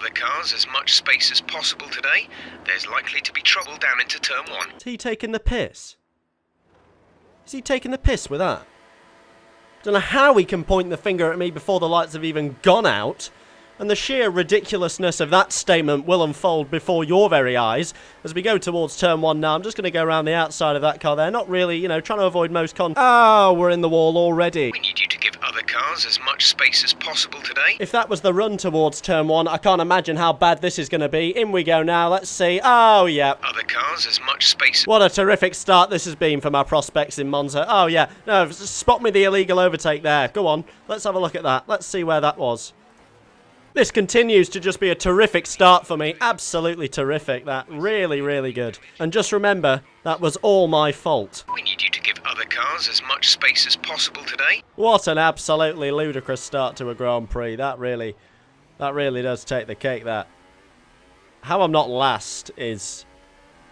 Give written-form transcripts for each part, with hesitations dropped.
other cars as much space as possible today. There's likely to be trouble down into turn 1. Is he taking the piss? Is he taking the piss with that? Don't know how he can point the finger at me before the lights have even gone out. And the sheer ridiculousness of that statement will unfold before your very eyes. As we go towards turn 1 now, I'm just going to go around the outside of that car there. Not really, trying to avoid most Oh, we're in the wall already. We need you to give other cars as much space as possible today. If that was the run towards turn 1, I can't imagine how bad this is going to be. In we go now, let's see. Oh, yeah. Other cars as much space. What a terrific start this has been for my prospects in Monza. Oh, yeah. No, spot me the illegal overtake there. Go on, let's have a look at that. Let's see where that was. This continues to just be a terrific start for me. Absolutely terrific. That really, really good. And just remember, that was all my fault. We need you to give other cars as much space as possible today. What an absolutely ludicrous start to a Grand Prix. That really does take the cake, that. How I'm not last is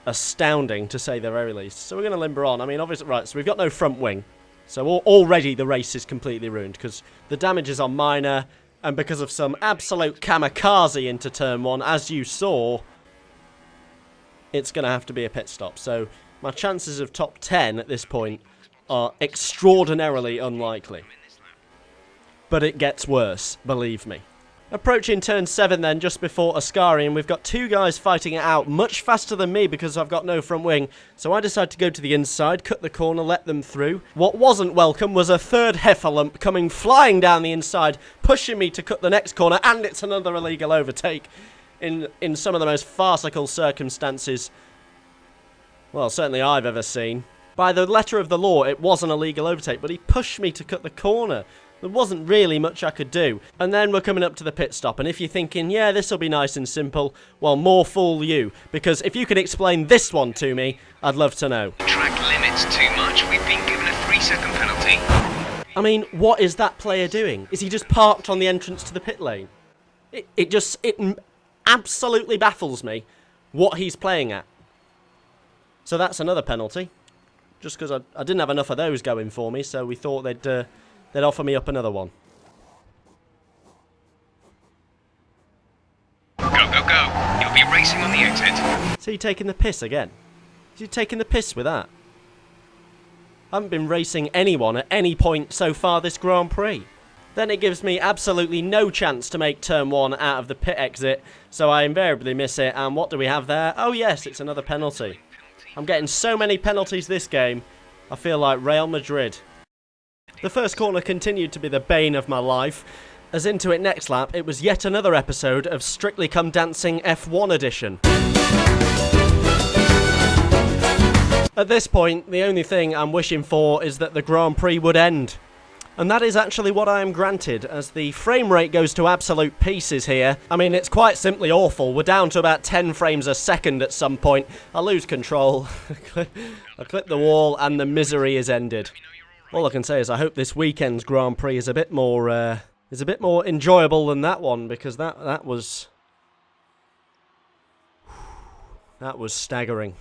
astounding, to say the very least. So we're going to limber on. I mean, obviously, right, so we've got no front wing. So already the race is completely ruined because the damages are minor. And because of some absolute kamikaze into turn 1, as you saw, it's going to have to be a pit stop. So my chances of top 10 at this point are extraordinarily unlikely. But it gets worse, believe me. Approaching turn 7 then, just before Ascari, and we've got two guys fighting it out much faster than me because I've got no front wing. So I decide to go to the inside, cut the corner, let them through. What wasn't welcome was a third Heffalump coming flying down the inside, pushing me to cut the next corner, and it's another illegal overtake in some of the most farcical circumstances, well, certainly I've ever seen. By the letter of the law, it was an illegal overtake, but he pushed me to cut the corner. There wasn't really much I could do. And then we're coming up to the pit stop. And if you're thinking, yeah, this will be nice and simple, well, more fool you. Because if you can explain this one to me, I'd love to know. Track limits too much. We've been given a 3-second penalty. I mean, what is that player doing? Is he just parked on the entrance to the pit lane? It absolutely baffles me what he's playing at. So that's another penalty. Just because I didn't have enough of those going for me, so we thought they'd offer me up another one. Go, go, go. You'll be racing on the exit. Is he taking the piss again? Is he taking the piss with that? I haven't been racing anyone at any point so far this Grand Prix. Then it gives me absolutely no chance to make turn 1 out of the pit exit, so I invariably miss it. And what do we have there? Oh yes, it's another penalty. I'm getting so many penalties this game, I feel like Real Madrid. The first corner continued to be the bane of my life, as into it next lap, it was yet another episode of Strictly Come Dancing F1 edition. At this point, the only thing I'm wishing for is that the Grand Prix would end. And that is actually what I am granted, as the frame rate goes to absolute pieces here. I mean, it's quite simply awful. We're down to about 10 frames a second at some point. I lose control. I clip the wall and the misery is ended. All I can say is I hope this weekend's Grand Prix is a bit more enjoyable than that one, because that was staggering.